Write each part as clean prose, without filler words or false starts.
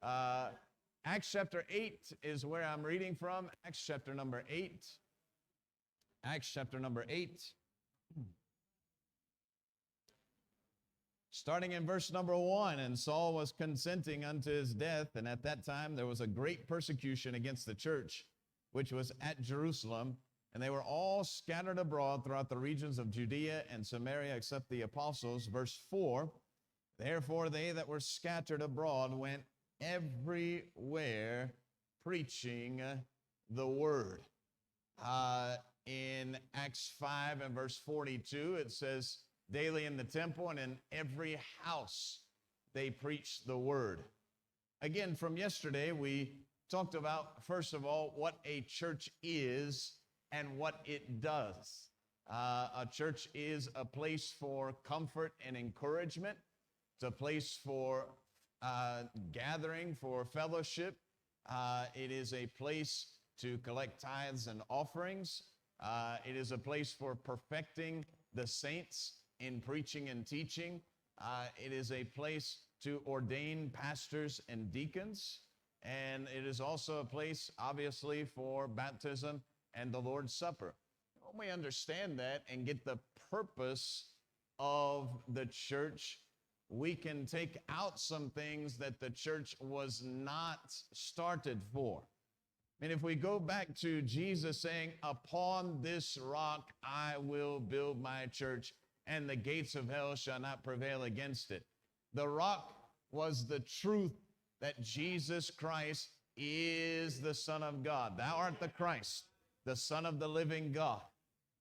Uh, Acts chapter 8 is where I'm reading from. Acts chapter number 8. Acts chapter number 8. Starting in verse number 1, and Saul was consenting unto his death, and at that time there was a great persecution against the church, which was at Jerusalem, and they were all scattered abroad throughout the regions of Judea and Samaria, except the apostles. Verse 4, therefore they that were scattered abroad went everywhere preaching the word. In Acts 5 and verse 42, it says, daily in the temple and in every house they preached the word. Again, from yesterday, we talked about, first of all, what a church is and what it does. A church is a place for comfort and encouragement. It's a place for gathering, for fellowship. It is a place to collect tithes and offerings. It is a place for perfecting the saints in preaching and teaching. It is a place to ordain pastors and deacons. And it is also a place, obviously, for baptism and the Lord's Supper. When we understand that and get the purpose of the church, we can take out some things that the church was not started for. And if we go back to Jesus saying, upon this rock I will build my church, and the gates of hell shall not prevail against it. The rock was the truth that Jesus Christ is the Son of God. Thou art the Christ, the Son of the living God.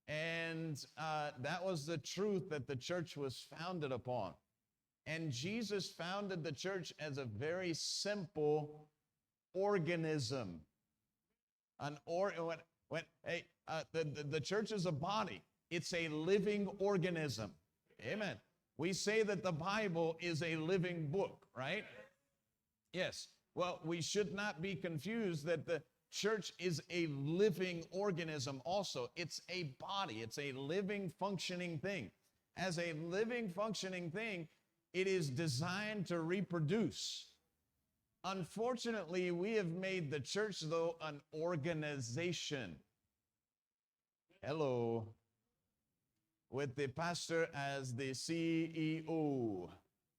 And that was the truth that the church was founded upon. And Jesus founded the church as a very simple organism. The church is a body. It's a living organism. Amen. We say that the Bible is a living book, right? Yes. Well, we should not be confused that the church is a living organism also. It's a body. It's a living, functioning thing. As a living, functioning thing, it is designed to reproduce. Unfortunately, we have made the church, though, an organization. Hello. With the pastor as the CEO,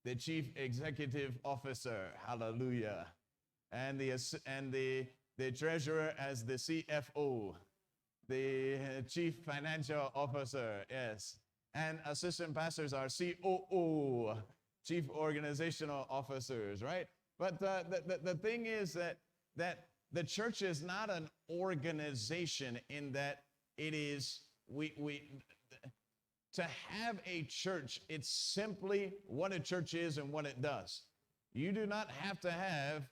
the chief executive officer, hallelujah, and the treasurer as the CFO, the chief financial officer, yes, and assistant pastors are COO, chief organizational officers, right? But the thing is that the church is not an organization in that it is, to have a church, it's simply what a church is and what it does. You do not have to have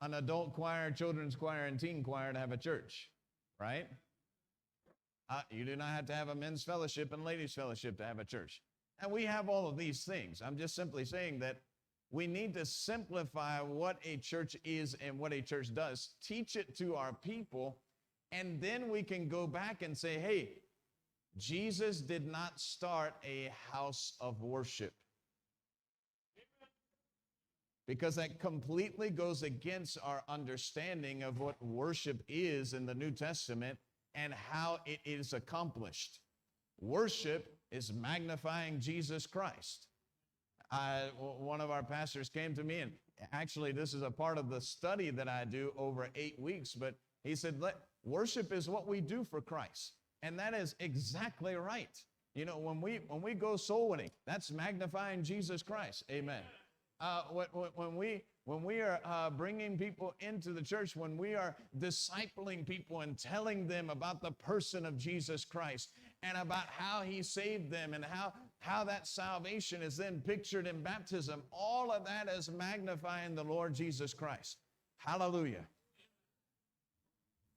an adult choir, children's choir, and teen choir to have a church, right? You do not have to have a men's fellowship and ladies' fellowship to have a church. And we have all of these things. I'm just simply saying that we need to simplify what a church is and what a church does, teach it to our people, and then we can go back and say, hey, Jesus did not start a house of worship, because that completely goes against our understanding of what worship is in the New Testament and how it is accomplished. Worship is magnifying Jesus Christ. One of our pastors came to me, and actually this is a part of the study that I do over 8 weeks, but he said, worship is what we do for Christ. And that is exactly right. You know, when we go soul winning, that's magnifying Jesus Christ. Amen. When we are bringing people into the church, when we are discipling people and telling them about the person of Jesus Christ and about how he saved them and how that salvation is then pictured in baptism, all of that is magnifying the Lord Jesus Christ. Hallelujah.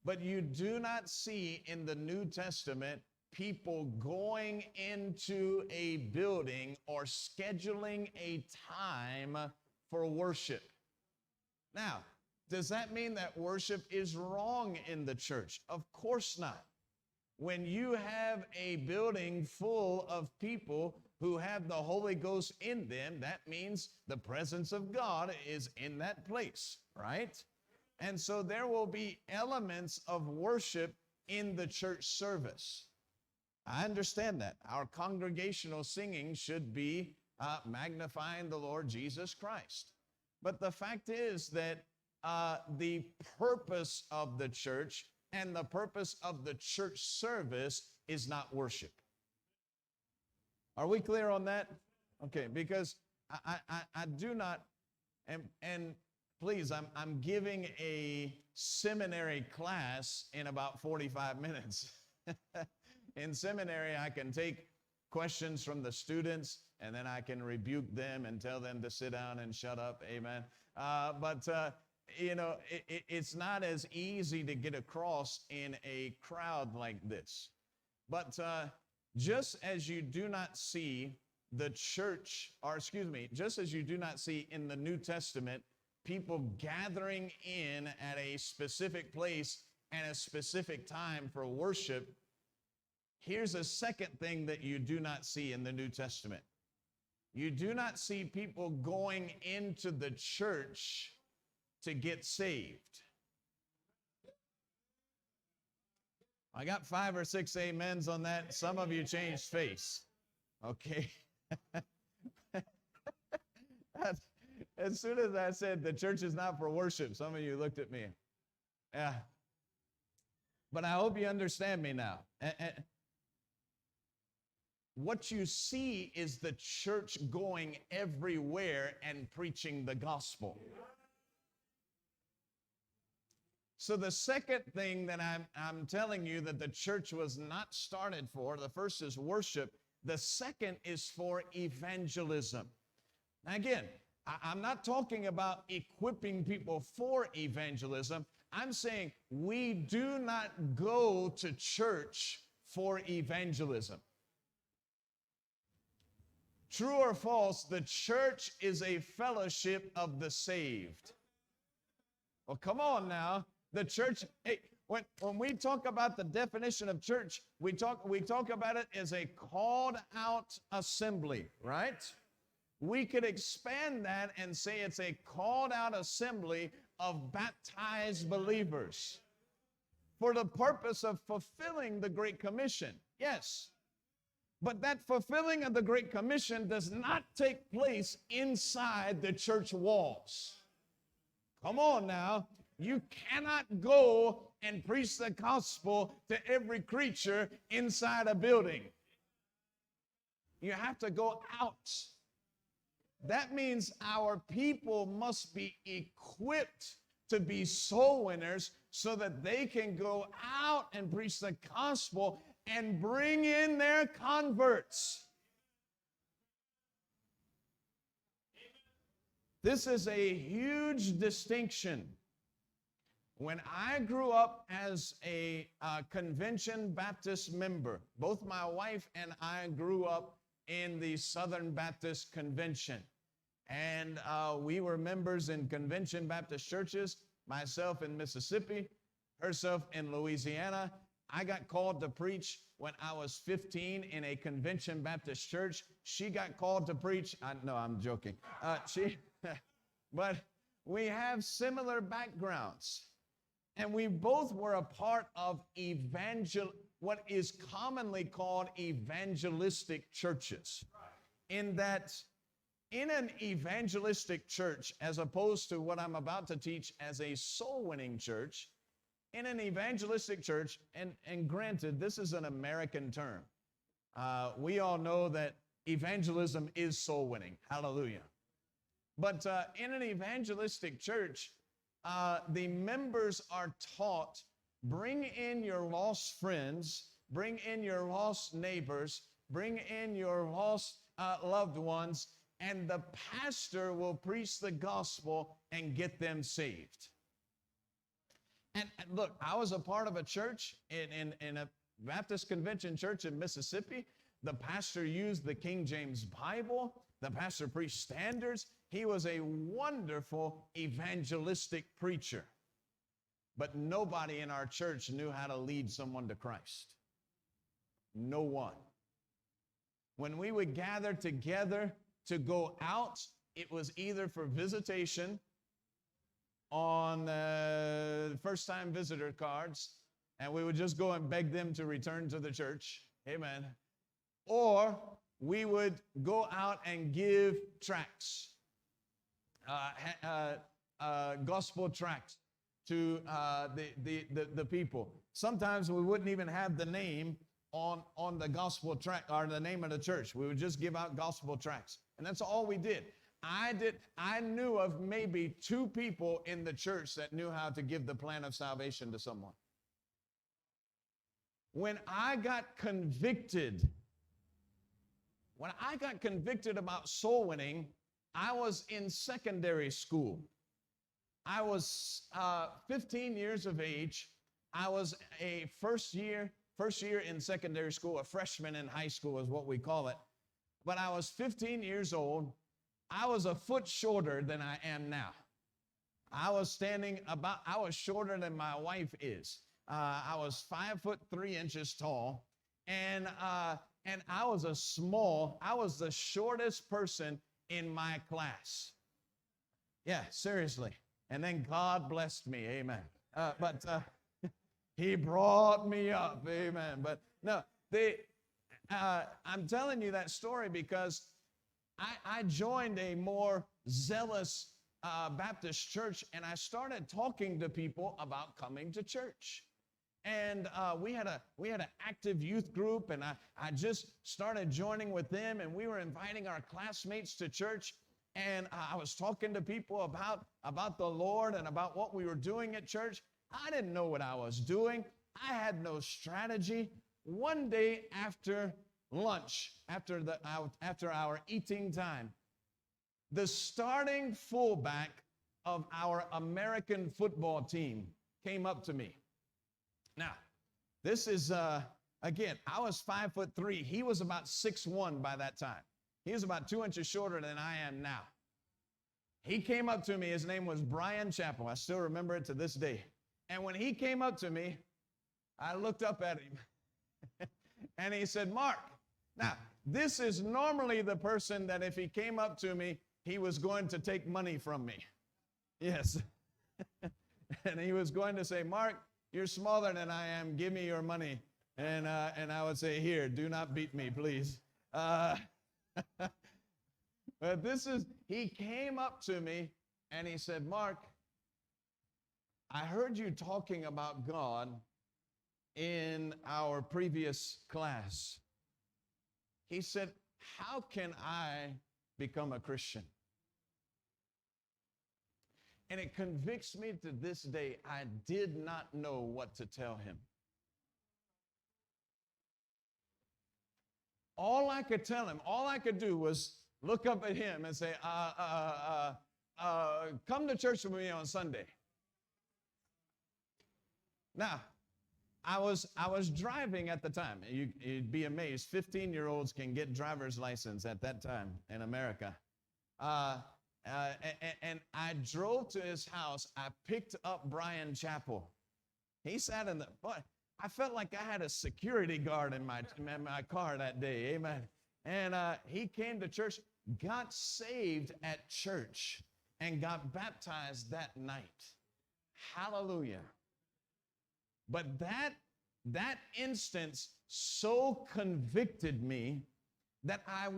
But you do not see in the New Testament people going into a building or scheduling a time for worship. Now, does that mean that worship is wrong in the church? Of course not. When you have a building full of people who have the Holy Ghost in them, that means the presence of God is in that place, right? And so there will be elements of worship in the church service. I understand that. Our congregational singing should be magnifying the Lord Jesus Christ. But the fact is that the purpose of the church and the purpose of the church service is not worship. Are we clear on that? Okay, because I do not, and please, I'm giving a seminary class in about 45 minutes. In seminary, I can take questions from the students, and then I can rebuke them and tell them to sit down and shut up. Amen. It's not as easy to get across in a crowd like this. But just as you do not see the church, just as you do not see in the New Testament people gathering in at a specific place and a specific time for worship, here's a second thing that you do not see in the New Testament. You do not see people going into the church to get saved. I got 5 or 6 amens on that. Some of you changed face. Okay. As soon as I said the church is not for worship, some of you looked at me. Yeah. But I hope you understand me now. What you see is the church going everywhere and preaching the gospel. So the second thing that I'm telling you that the church was not started for, the first is worship. The second is for evangelism. Now again, I'm not talking about equipping people for evangelism. I'm saying we do not go to church for evangelism. True or false, the church is a fellowship of the saved. Well, come on now. The church, hey, when we talk about the definition of church, we talk about it as a called out assembly, right? We could expand that and say it's a called out assembly of baptized believers for the purpose of fulfilling the Great Commission. Yes. But that fulfilling of the Great Commission does not take place inside the church walls. Come on now. You cannot go and preach the gospel to every creature inside a building. You have to go out. That means our people must be equipped to be soul winners so that they can go out and preach the gospel and bring in their converts. This is a huge distinction. When I grew up as a Convention Baptist member, both my wife and I grew up in the Southern Baptist Convention. And we were members in Convention Baptist churches, myself in Mississippi, herself in Louisiana. I got called to preach when I was 15 in a Convention Baptist church. She got called to preach. No, I'm joking. But we have similar backgrounds. And we both were a part of what is commonly called evangelistic churches. In that, in an evangelistic church, as opposed to what I'm about to teach as a soul-winning church, in an evangelistic church, and granted, this is an American term. We all know that evangelism is soul-winning. Hallelujah. But in an evangelistic church, the members are taught, bring in your lost friends, bring in your lost neighbors, bring in your lost loved ones, and the pastor will preach the gospel and get them saved. And look, I was a part of a church in a Baptist convention church in Mississippi. The pastor used the King James Bible. The pastor preached standards. He was a wonderful evangelistic preacher. But nobody in our church knew how to lead someone to Christ. No one. When we would gather together to go out, it was either for visitation on first-time visitor cards, and we would just go and beg them to return to the church. Amen. Or we would go out and give tracts, gospel tracts to the people. Sometimes we wouldn't even have the name on the gospel tract or the name of the church. We would just give out gospel tracts, and that's all we did. I knew of maybe 2 people in the church that knew how to give the plan of salvation to someone. When I got convicted about soul winning, I was in secondary school. I was 15 years of age. I was a first year in secondary school, a freshman in high school is what we call it. But I was 15 years old. I was a foot shorter than I am now. I was shorter than my wife is. I was 5'3" tall, and I was I was the shortest person in my class. Yeah, seriously. And then God blessed me, amen. But He brought me up, amen. But no, I'm telling you that story because I joined a more zealous Baptist church, and I started talking to people about coming to church. And we had an active youth group, and I just started joining with them, and we were inviting our classmates to church. And I was talking to people about the Lord and about what we were doing at church. I didn't know what I was doing. I had no strategy. One day after lunch, after our eating time, the starting fullback of our American football team came up to me. Now, this is, again, I was 5'3". He was about 6'1" by that time. He was about 2 inches shorter than I am now. He came up to me. His name was Brian Chappell. I still remember it to this day. And when he came up to me, I looked up at him. And he said, "Mark." Now, this is normally the person that if he came up to me, he was going to take money from me. Yes. And he was going to say, "Mark, you're smaller than I am. Give me your money." And I would say, "Here, do not beat me, please." But he came up to me and he said, "Mark, I heard you talking about God in our previous class." He said, "How can I become a Christian?" And it convicts me to this day. I did not know what to tell him. All I could tell him, all I could do was look up at him and say, "Come to church with me on Sunday." Now, I was driving at the time. You'd be amazed. 15-year-olds can get driver's license at that time in America. And I drove to his house. I picked up Brian Chappell. He sat in I felt like I had a security guard in my car that day. Amen. And he came to church, got saved at church, and got baptized that night. Hallelujah. But that instance so convicted me that I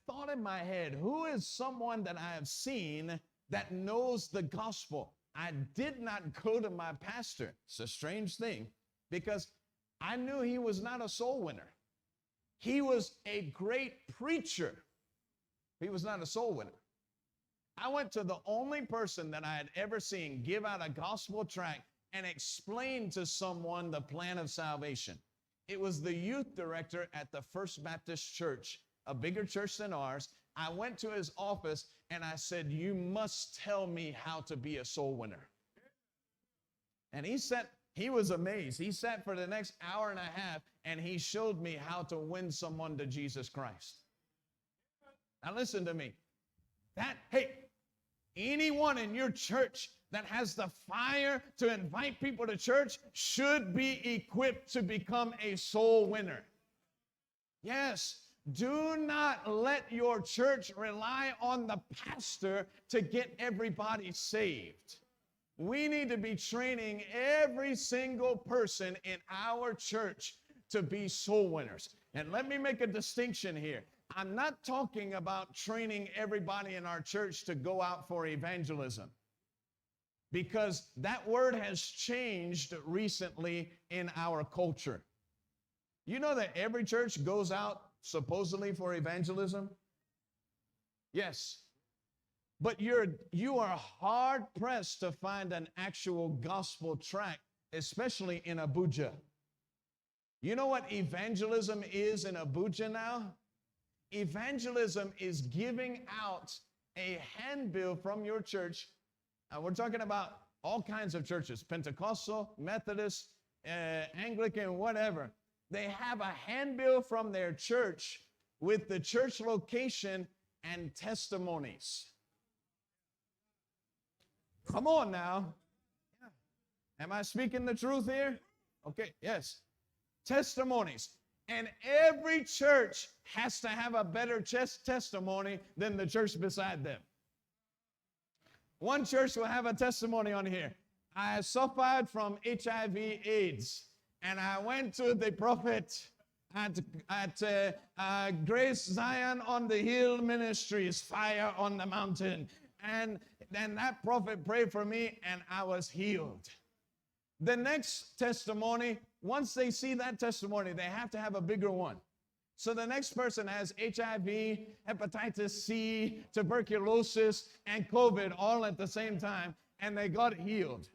thought in my head, who is someone that I have seen that knows the gospel? I did not go to my pastor. It's a strange thing because I knew he was not a soul winner. He was a great preacher. He was not a soul winner. I went to the only person that I had ever seen give out a gospel tract and explain to someone the plan of salvation. It was the youth director at the First Baptist Church, a bigger church than ours. I went to his office and I said, "You must tell me how to be a soul winner." And he was amazed. He sat for the next hour and a half and he showed me how to win someone to Jesus Christ. Now listen to me. Anyone in your church that has the fire to invite people to church should be equipped to become a soul winner. Yes, Do not let your church rely on the pastor to get everybody saved. We need to be training every single person in our church to be soul winners. And let me make a distinction here. I'm not talking about training everybody in our church to go out for evangelism, because that word has changed recently in our culture. You know that every church goes out supposedly for evangelism? Yes. But you are hard pressed to find an actual gospel tract, especially in Abuja. You know what evangelism is in Abuja now? Evangelism is giving out a handbill from your church. We're talking about all kinds of churches, Pentecostal, Methodist, Anglican, whatever. They have a handbill from their church with the church location and testimonies. Come on now. Am I speaking the truth here? Okay, yes. Testimonies. And every church has to have a better testimony than the church beside them. One church will have a testimony on here. I suffered from HIV/AIDS, and I went to the prophet at Grace Zion on the Hill Ministries, Fire on the Mountain. And then that prophet prayed for me, and I was healed. The next testimony, once they see that testimony, they have to have a bigger one. So the next person has HIV, hepatitis C, tuberculosis, and COVID all at the same time, and they got healed.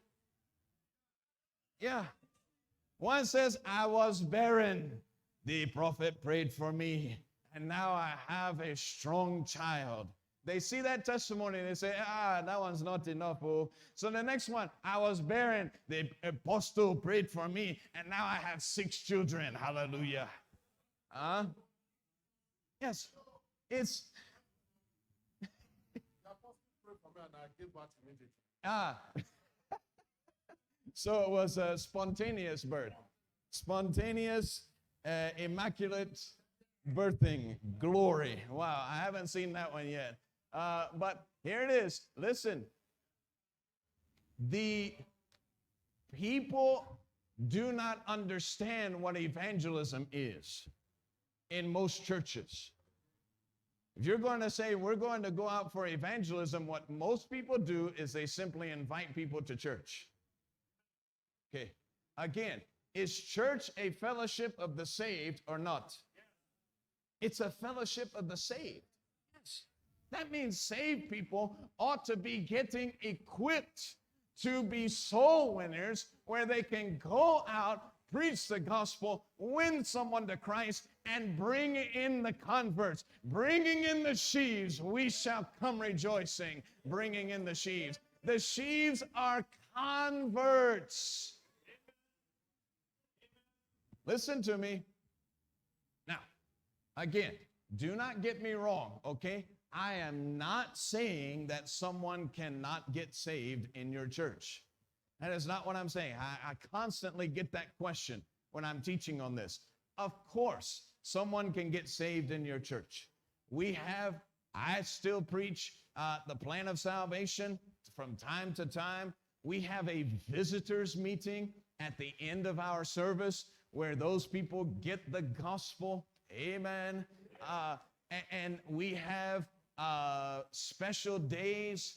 Yeah. One says, I was barren. The prophet prayed for me, and now I have a strong child. They see that testimony and they say, that one's not enough. Oh. So the next one, I was barren. The apostle prayed for me, and now I have 6 children. Hallelujah. Yes, it's. So it was a spontaneous birth. Spontaneous, immaculate birthing. Glory. Wow, I haven't seen that one yet. But here it is. Listen. The people do not understand what evangelism is in most churches. If you're going to say we're going to go out for evangelism, what most people do is they simply invite people to church. Okay. Again, is church a fellowship of the saved or not? It's a fellowship of the saved. Yes. That means saved people ought to be getting equipped to be soul winners, where they can go out, preach the gospel, win someone to Christ, and bring in the converts, bringing in the sheaves. We shall come rejoicing, bringing in the sheaves. The sheaves are converts. Listen to me. Now, again, do not get me wrong, okay? I am not saying that someone cannot get saved in your church. That is not what I'm saying. I constantly get that question when I'm teaching on this. Of course, someone can get saved in your church. I still preach the plan of salvation from time to time. We have a visitors meeting at the end of our service where those people get the gospel. Amen. And we have special days.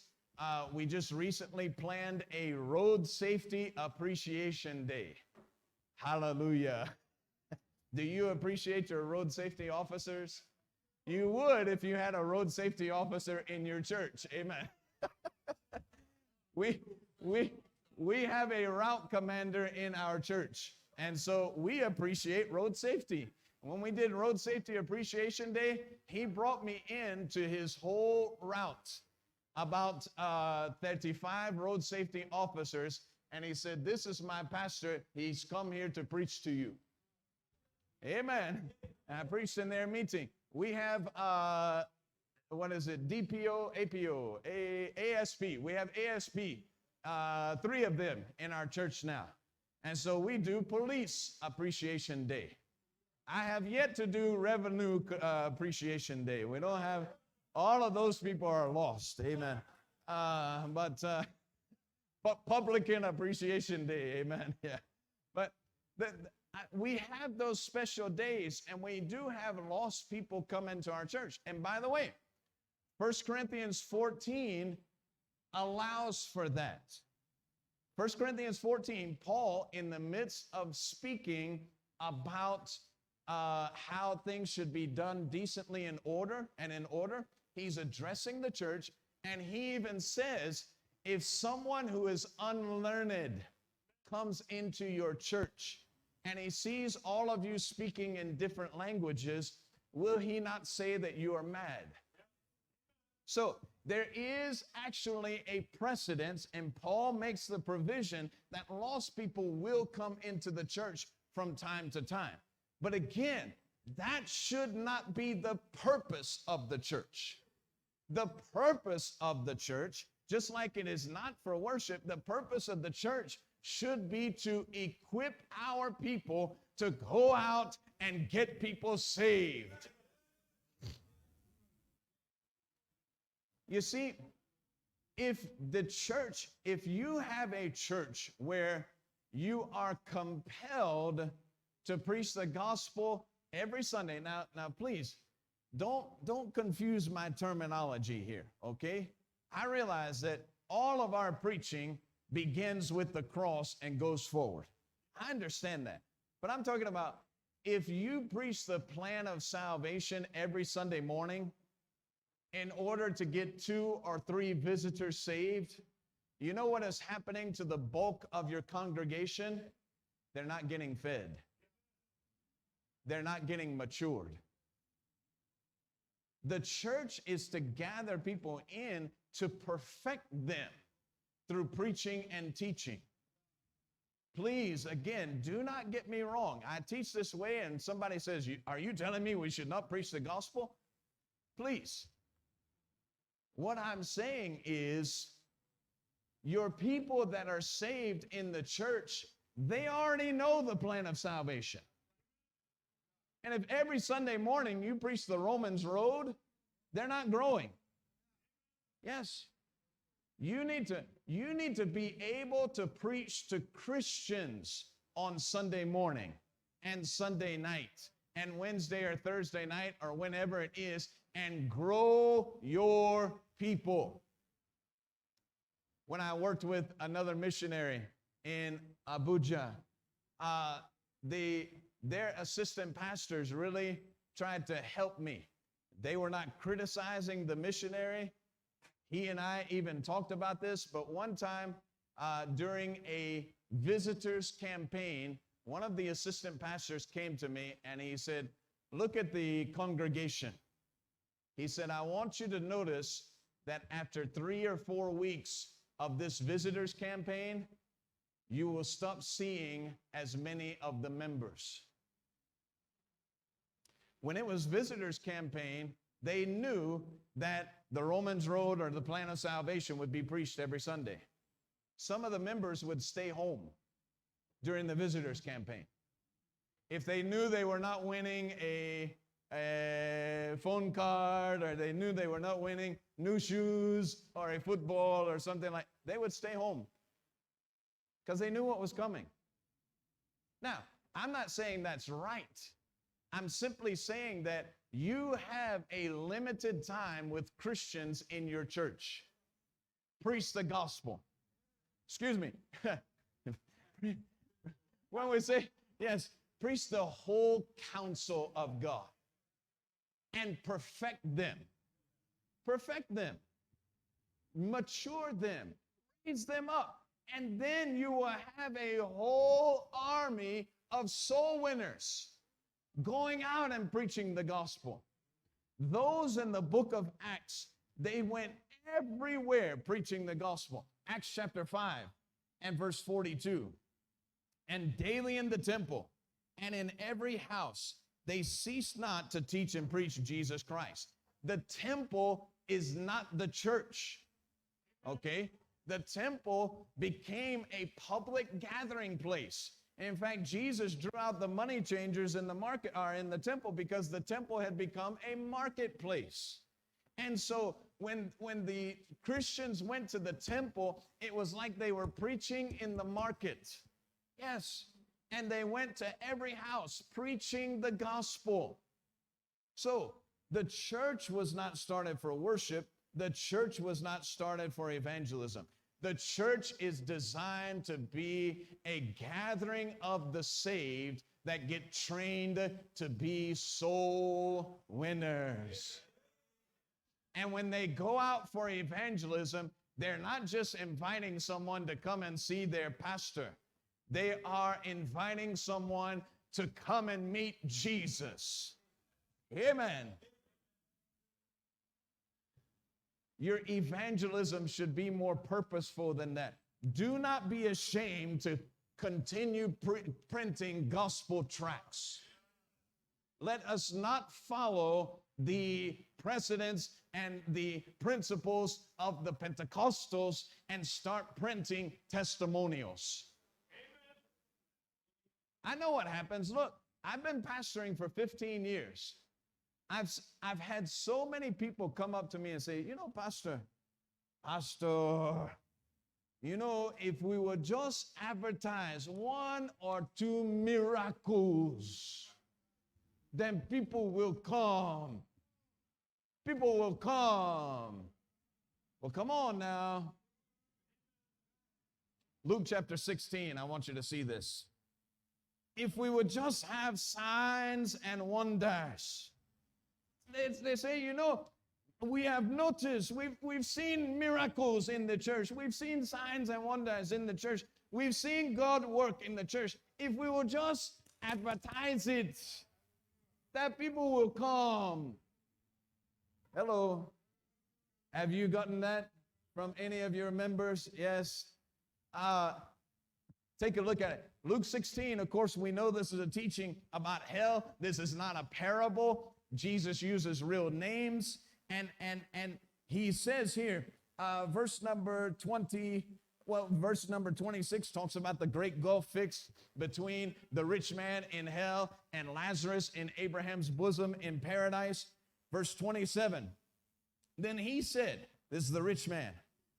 We just recently planned a road safety appreciation day. Hallelujah. Do you appreciate your road safety officers? You would if you had a road safety officer in your church. Amen. We have a route commander in our church, and so we appreciate road safety. When we did Road Safety Appreciation Day, he brought me into his whole route, about 35 road safety officers, and he said, this is my pastor. He's come here to preach to you. Amen. And I preached in their meeting. We have, DPO, APO, ASP. We have ASP, 3 of them in our church now. And so we do Police Appreciation Day. I have yet to do Revenue Appreciation Day. We don't have, all of those people are lost. Amen. But Publican Appreciation Day. Amen. Yeah. But we have those special days, and we do have lost people come into our church. And by the way, 1 Corinthians 14 allows for that. 1 Corinthians 14, Paul, in the midst of speaking about how things should be done decently in order, he's addressing the church, and he even says, if someone who is unlearned comes into your church and he sees all of you speaking in different languages, will he not say that you are mad? So there is actually a precedence, and Paul makes the provision that lost people will come into the church from time to time. But again, that should not be the purpose of the church. The purpose of the church, just like it is not for worship, the purpose of the church should be to equip our people to go out and get people saved. You see, if you have a church where you are compelled to preach the gospel every Sunday, now please, don't confuse my terminology here, okay? I realize that all of our preaching begins with the cross and goes forward. I understand that. But I'm talking about if you preach the plan of salvation every Sunday morning, in order to get 2 or 3 visitors saved, you know what is happening to the bulk of your congregation? They're not getting fed. They're not getting matured. The church is to gather people in to perfect them through preaching and teaching. Please, again, do not get me wrong. I teach this way and somebody says, are you telling me we should not preach the gospel? Please. What I'm saying is, your people that are saved in the church, they already know the plan of salvation. And if every Sunday morning you preach the Romans road, they're not growing. Yes. You need to be able to preach to Christians on Sunday morning and Sunday night and Wednesday or Thursday night or whenever it is, and grow your people. When I worked with another missionary in Abuja, their assistant pastors really tried to help me. They were not criticizing the missionary. He and I even talked about this, but one time during a visitors campaign, one of the assistant pastors came to me and he said, look at the congregation. He said, I want you to notice that after 3 or 4 weeks of this visitors campaign, you will stop seeing as many of the members. When it was visitors campaign, they knew that the Romans road or the plan of salvation would be preached every Sunday. Some of the members would stay home during the visitors campaign. If they knew they were not winning a phone card, or they knew they were not winning new shoes or a football or something like, they would stay home because they knew what was coming. Now, I'm not saying that's right. I'm simply saying that you have a limited time with Christians in your church. Preach the gospel. Excuse me. When we say, yes, preach the whole counsel of God and perfect them. Perfect them. Mature them. Raise them up. And then you will have a whole army of soul winners going out and preaching the gospel. Those in the book of Acts, they went everywhere preaching the gospel. Acts chapter 5 and verse 42. And daily in the temple and in every house, they ceased not to teach and preach Jesus Christ. The temple is not the church, okay? The temple became a public gathering place. In fact, Jesus drew out the money changers in the market or in the temple because the temple had become a marketplace. And so when the Christians went to the temple, it was like they were preaching in the market. Yes. And they went to every house preaching the gospel. So the church was not started for worship. The church was not started for evangelism. The church is designed to be a gathering of the saved that get trained to be soul winners. And when they go out for evangelism, they're not just inviting someone to come and see their pastor. They are inviting someone to come and meet Jesus. Amen. Your evangelism should be more purposeful than that. Do not be ashamed to continue printing gospel tracts. Let us not follow the precedents and the principles of the Pentecostals and start printing testimonials. I know what happens. Look, I've been pastoring for 15 years. I've had so many people come up to me and say, you know, Pastor, you know, if we would just advertise 1 or 2 miracles, then people will come. People will come. Well, come on now. Luke chapter 16, I want you to see this. If we would just have signs and wonders. They say, you know, we have noticed, we've seen miracles in the church. We've seen signs and wonders in the church. We've seen God work in the church. If we will just advertise it, that people will come. Hello. Have you gotten that from any of your members? Yes. Take a look at it. Luke 16, of course, we know this is a teaching about hell. This is not a parable. Jesus uses real names. And he says here, verse number 26 talks about the great gulf fixed between the rich man in hell and Lazarus in Abraham's bosom in paradise. Verse 27, then he said, this is the rich man,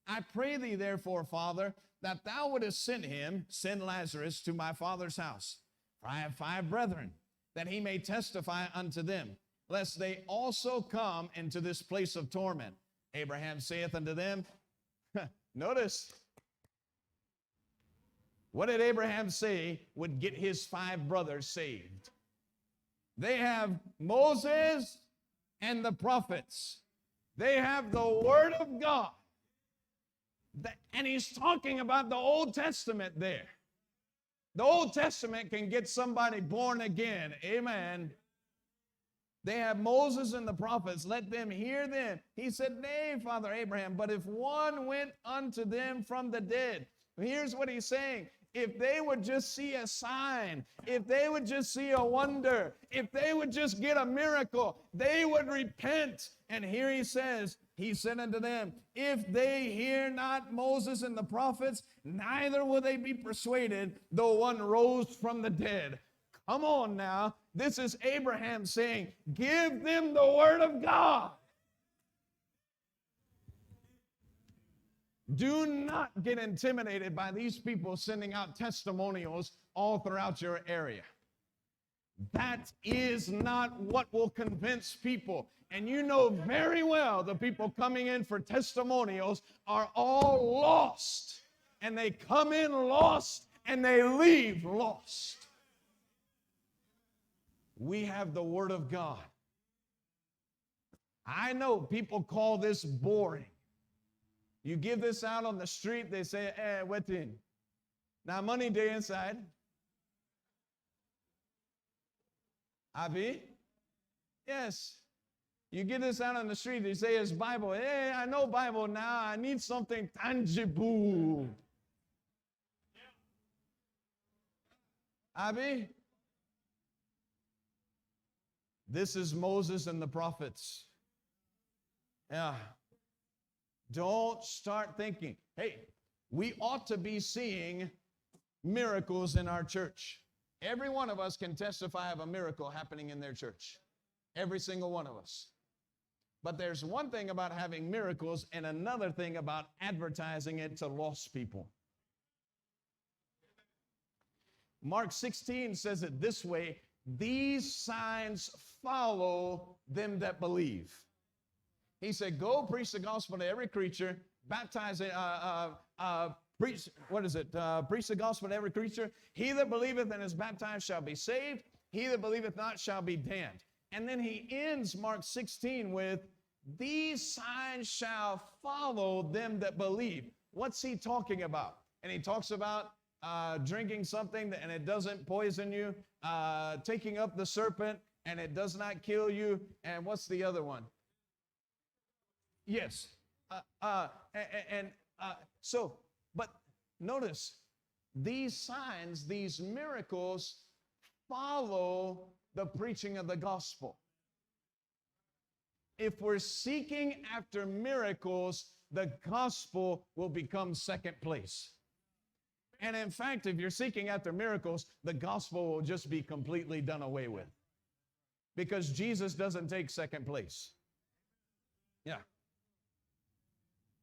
I pray thee therefore, Father, that thou wouldest send Lazarus to my father's house. For I have 5 brethren, that he may testify unto them, lest they also come into this place of torment. Abraham saith unto them, notice, what did Abraham say would get his 5 brothers saved? They have Moses and the prophets. They have the Word of God. And he's talking about the Old Testament there. The Old Testament can get somebody born again. Amen. They have Moses and the prophets. Let them hear them. He said, nay, Father Abraham, but if one went unto them from the dead. Here's what he's saying. If they would just see a sign, if they would just see a wonder, if they would just get a miracle, they would repent. And here he says, he said unto them, if they hear not Moses and the prophets, neither will they be persuaded, though one rose from the dead. Come on now. This is Abraham saying, give them the Word of God. Do not get intimidated by these people sending out testimonials all throughout your area. That is not what will convince people. And you know very well the people coming in for testimonials are all lost. And they come in lost and they leave lost. We have the Word of God. I know people call this boring. You give this out on the street, they say, what in? Now money day inside. Abi? Yes. You get this out on the street, they say it's Bible. Hey, I know Bible now. I need something tangible. Abi? This is Moses and the prophets. Yeah. Don't start thinking, hey, we ought to be seeing miracles in our church. Every one of us can testify of a miracle happening in their church. Every single one of us. But there's one thing about having miracles and another thing about advertising it to lost people. Mark 16 says it this way, these signs follow them that believe. He said, go preach the gospel to every creature, baptize it, preach the gospel to every creature. He that believeth and is baptized shall be saved. He that believeth not shall be damned. And then he ends Mark 16 with, these signs shall follow them that believe. What's he talking about? And he talks about drinking something and it doesn't poison you, taking up the serpent and it does not kill you. And what's the other one? Yes. But notice, these signs, these miracles follow the preaching of the gospel. If we're seeking after miracles, the gospel will become second place. And in fact, if you're seeking after miracles, the gospel will just be completely done away with. Because Jesus doesn't take second place. Yeah.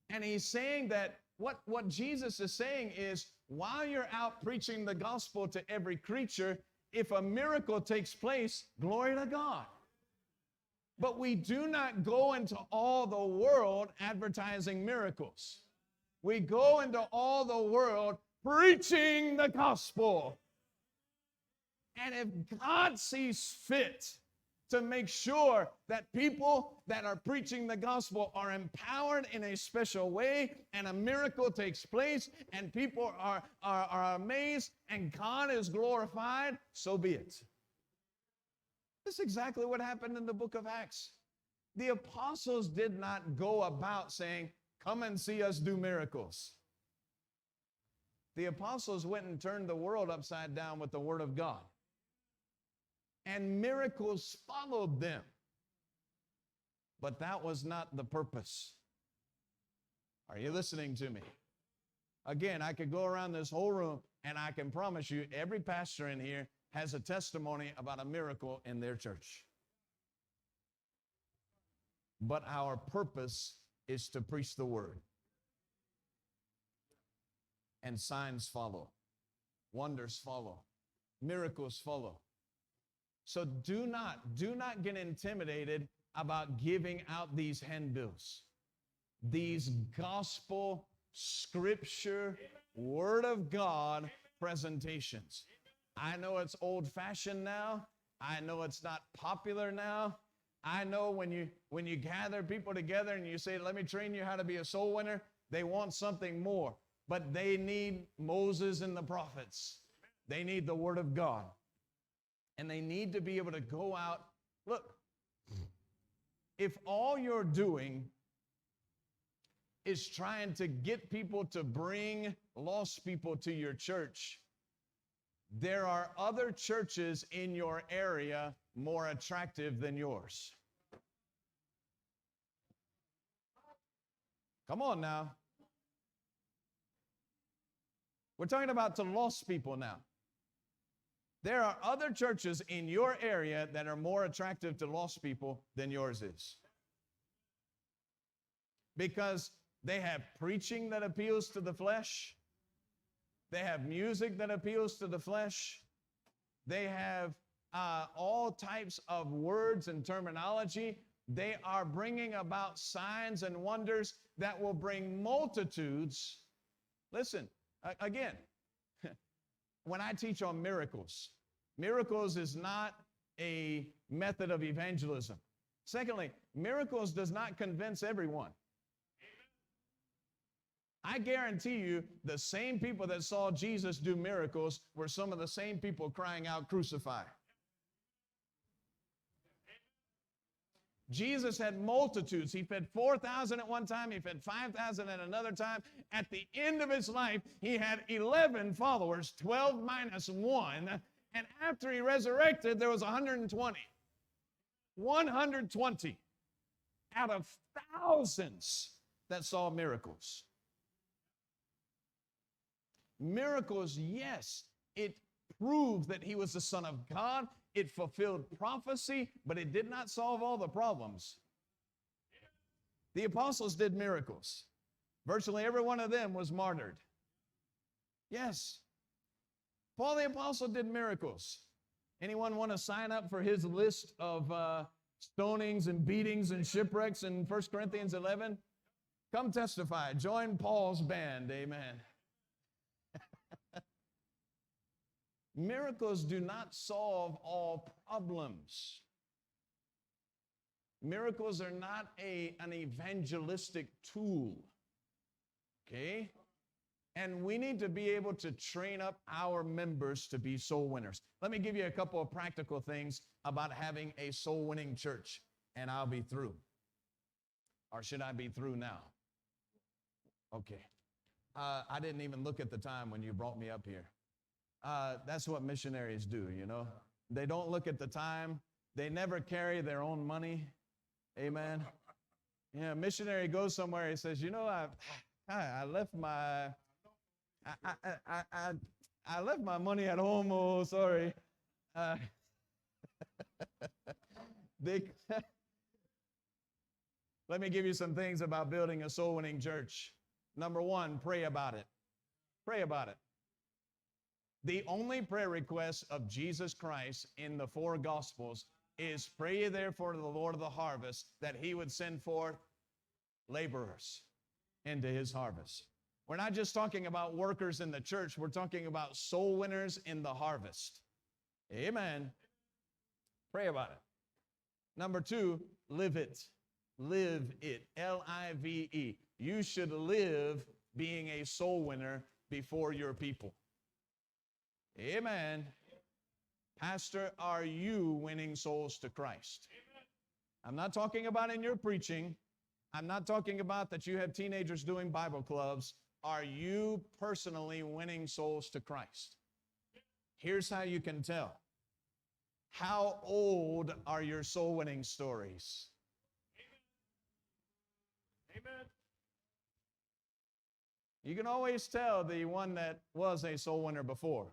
And he's saying that what Jesus is saying is, while you're out preaching the gospel to every creature, if a miracle takes place, glory to God. But we do not go into all the world advertising miracles. We go into all the world preaching the gospel. And if God sees fit to make sure that people that are preaching the gospel are empowered in a special way, and a miracle takes place, and people are amazed, and God is glorified, so be it. This is exactly what happened in the book of Acts. The apostles did not go about saying, come and see us do miracles. The apostles went and turned the world upside down with the word of God. And miracles followed them. But that was not the purpose. Are you listening to me? Again, I could go around this whole room and I can promise you every pastor in here has a testimony about a miracle in their church. But our purpose is to preach the word. And signs follow. Wonders follow. Miracles follow. So do not get intimidated about giving out these handbills. These gospel, scripture, word of God presentations. I know it's old-fashioned now. I know it's not popular now. I know when you gather people together and you say, let me train you how to be a soul winner, they want something more. But they need Moses and the prophets. They need the word of God. And they need to be able to go out. Look, if all you're doing is trying to get people to bring lost people to your church, there are other churches in your area more attractive than yours. Come on now. We're talking about to lost people now. There are other churches in your area that are more attractive to lost people than yours is. Because they have preaching that appeals to the flesh. They have music that appeals to the flesh. They have all types of words and terminology. They are bringing about signs and wonders that will bring multitudes. Listen, again, when I teach on miracles, miracles is not a method of evangelism. Secondly, miracles does not convince everyone. I guarantee you the same people that saw Jesus do miracles were some of the same people crying out, crucify. Jesus had multitudes. He fed 4,000 at one time. He fed 5,000 at another time. At the end of his life, he had 11 followers, 12 minus 1. And after he resurrected, there was 120. 120 out of thousands that saw miracles. Miracles, yes, it proved that he was the Son of God. It fulfilled prophecy, but it did not solve all the problems. The apostles did miracles. Virtually every one of them was martyred. Yes. Paul the apostle did miracles. Anyone want to sign up for his list of stonings and beatings and shipwrecks in 1 Corinthians 11? Come testify. Join Paul's band. Amen. Miracles do not solve all problems. Miracles are not an evangelistic tool. Okay? And we need to be able to train up our members to be soul winners. Let me give you a couple of practical things about having a soul winning church, and I'll be through. Or should I be through now? Okay. I didn't even look at the time when you brought me up here. That's what missionaries do, you know. They don't look at the time. They never carry their own money. Amen. Yeah, a missionary goes somewhere, he says, you know, I left my I left my money at home. Oh, sorry. Let me give you some things about building a soul-winning church. Number one, pray about it. Pray about it. The only prayer request of Jesus Christ in the four Gospels is, pray ye therefore to the Lord of the harvest that he would send forth laborers into his harvest. We're not just talking about workers in the church. We're talking about soul winners in the harvest. Amen. Pray about it. Number two, live it. Live it. L-I-V-E. You should live being a soul winner before your people. Amen. Pastor, are you winning souls to Christ? I'm not talking about in your preaching. I'm not talking about that you have teenagers doing Bible clubs. Are you personally winning souls to Christ? Here's how you can tell. How old are your soul winning stories? Amen. You can always tell the one that was a soul winner before.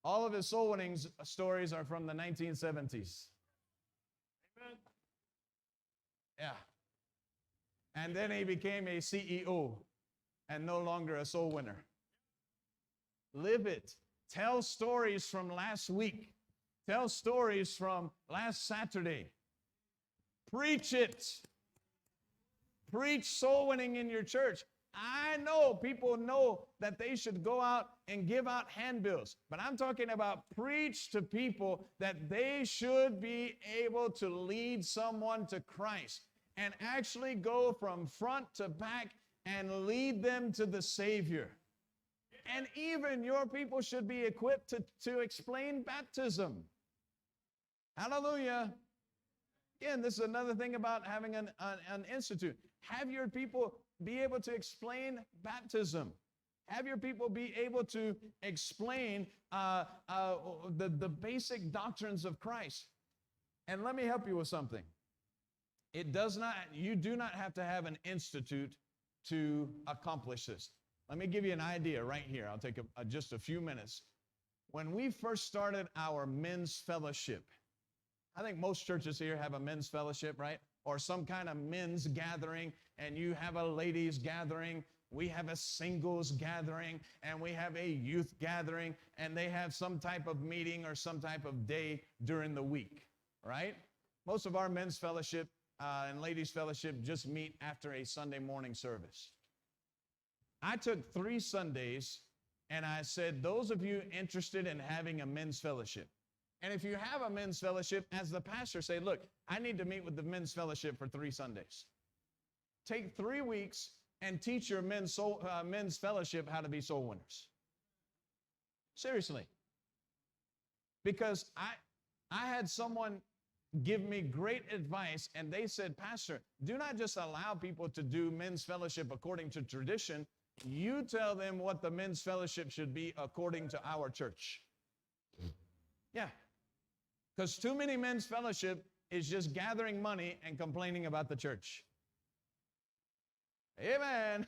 All of his soul winning stories are from the 1970s. Amen. Yeah. And then he became a CEO and no longer a soul winner. Live it. Tell stories from last week. Tell stories from last Saturday. Preach it. Preach soul winning in your church. I know people know that they should go out and give out handbills, but I'm talking about preach to people that they should be able to lead someone to Christ and actually go from front to back and lead them to the Savior. And even your people should be equipped to explain baptism. Hallelujah. Again, this is another thing about having an institute. Have your people be able to explain baptism. Have your people be able to explain the basic doctrines of Christ. And let me help you with something. You do not have to have an institute to accomplish this. Let me give you an idea right here. I'll take just a few minutes. When we first started our men's fellowship, I think most churches here have a men's fellowship, right? Or some kind of men's gathering, and you have a ladies' gathering. We have a singles gathering, and we have a youth gathering, and they have some type of meeting or some type of day during the week, right? Most of our men's fellowship and ladies' fellowship just meet after a Sunday morning service. I took 3 Sundays, and I said, those of you interested in having a men's fellowship, and if you have a men's fellowship, as the pastor say, look, I need to meet with the men's fellowship for 3 Sundays. Take 3 weeks and teach your men's fellowship how to be soul winners. Seriously. Because I had someone give me great advice, and they said, Pastor, do not just allow people to do men's fellowship according to tradition. You tell them what the men's fellowship should be according to our church. Yeah. Because too many men's fellowship is just gathering money and complaining about the church. Amen.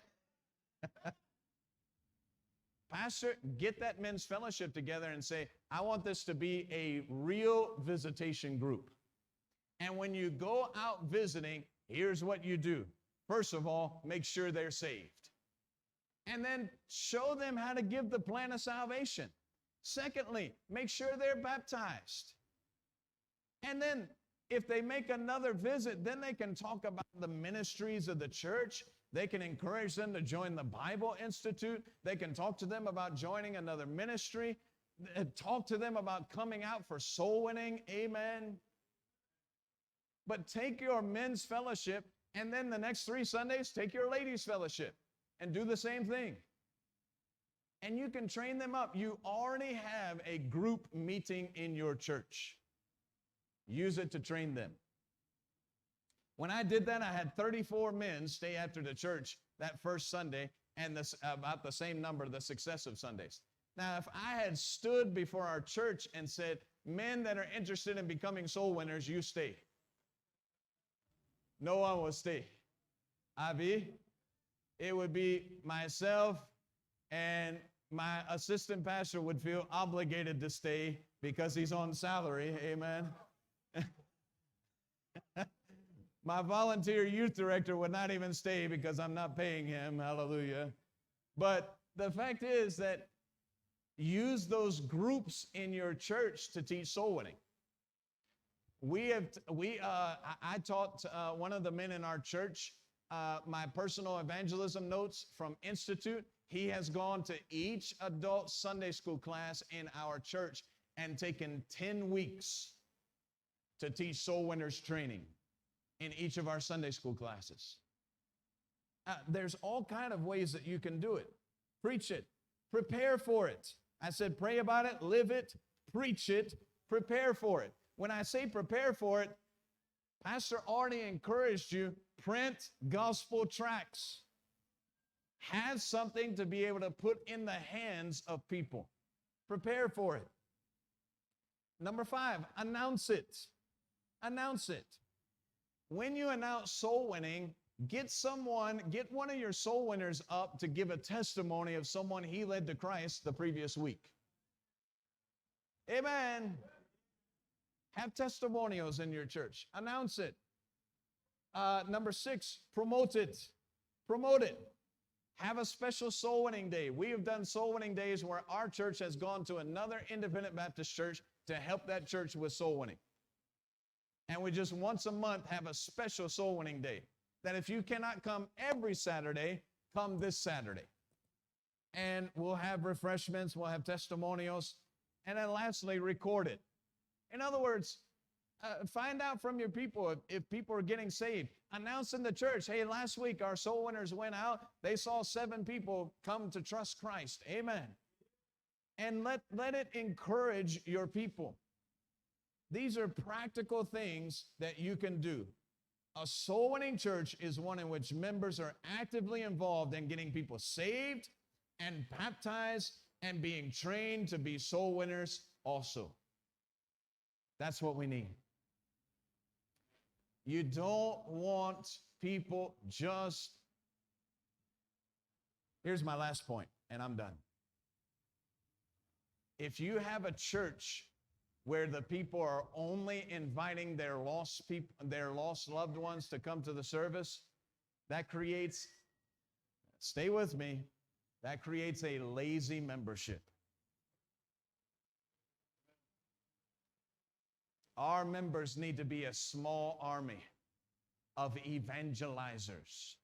Pastor, get that men's fellowship together and say, I want this to be a real visitation group. And when you go out visiting, here's what you do. First of all, make sure they're saved. And then show them how to give the plan of salvation. Secondly, make sure they're baptized. And then if they make another visit, then they can talk about the ministries of the church. They can encourage them to join the Bible Institute. They can talk to them about joining another ministry. Talk to them about coming out for soul winning. Amen. But take your men's fellowship, and then the next 3 Sundays, take your ladies' fellowship and do the same thing. And you can train them up. You already have a group meeting in your church. Use it to train them. When I did that, I had 34 men stay after the church that first Sunday, and about the same number the successive Sundays. Now, if I had stood before our church and said, men that are interested in becoming soul winners, you stay. No one will stay. Avi, it would be myself, and my assistant pastor would feel obligated to stay because he's on salary. Amen. My volunteer youth director would not even stay because I'm not paying him. Hallelujah. But the fact is that use those groups in your church to teach soul winning. I taught one of the men in our church my personal evangelism notes from Institute. He has gone to each adult Sunday school class in our church and taken 10 weeks to teach soul winners training in each of our Sunday school classes. There's all kinds of ways that you can do it. Preach it. Prepare for it. I said pray about it, live it, preach it, prepare for it. When I say prepare for it, Pastor already encouraged you, print gospel tracts. Have something to be able to put in the hands of people. Prepare for it. Number 5, announce it. Announce it. When you announce soul winning, get one of your soul winners up to give a testimony of someone he led to Christ the previous week. Amen. Have testimonials in your church. Announce it. Number 6, promote it. Promote it. Have a special soul winning day. We have done soul winning days where our church has gone to another independent Baptist church to help that church with soul winning. And we just once a month have a special soul winning day. That if you cannot come every Saturday, come this Saturday. And we'll have refreshments, we'll have testimonials, and then lastly, record it. In other words, find out from your people if people are getting saved. Announce in the church, hey, last week our soul winners went out. They saw 7 people come to trust Christ. Amen. And let it encourage your people. These are practical things that you can do. A soul winning church is one in which members are actively involved in getting people saved and baptized and being trained to be soul winners also. That's what we need. You don't want people just... Here's my last point, and I'm done. If you have a church where the people are only inviting their lost people, their lost loved ones to come to the service, that creates, stay with me, that creates a lazy membership. Our members need to be a small army of evangelizers,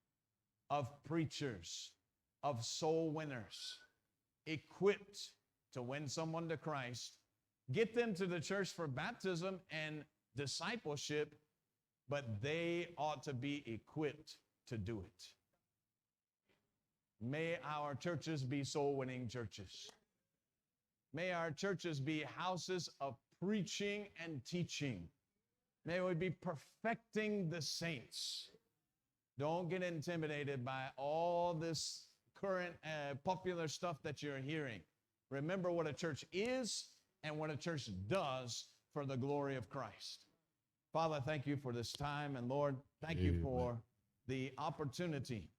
of preachers, of soul winners, equipped to win someone to Christ, get them to the church for baptism and discipleship, but they ought to be equipped to do it. May our churches be soul-winning churches. May our churches be houses of preaching and teaching. May we be perfecting the saints. Don't get intimidated by all this current popular stuff that you're hearing. Remember what a church is and what a church does for the glory of Christ. Father, thank you for this time. And Lord, thank you for the opportunity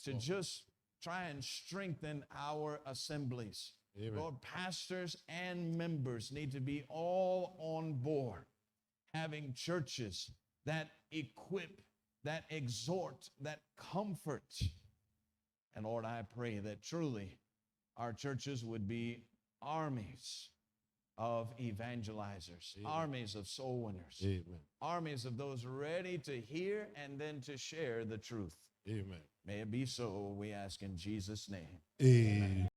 to just try and strengthen our assemblies. Amen. Lord, pastors and members need to be all on board, having churches that equip, that exhort, that comfort. And Lord, I pray that truly our churches would be armies of evangelizers, Amen. armies of soul winners, Amen. armies of those ready to hear and then to share the truth. Amen. May it be so, we ask in Jesus' name. Amen.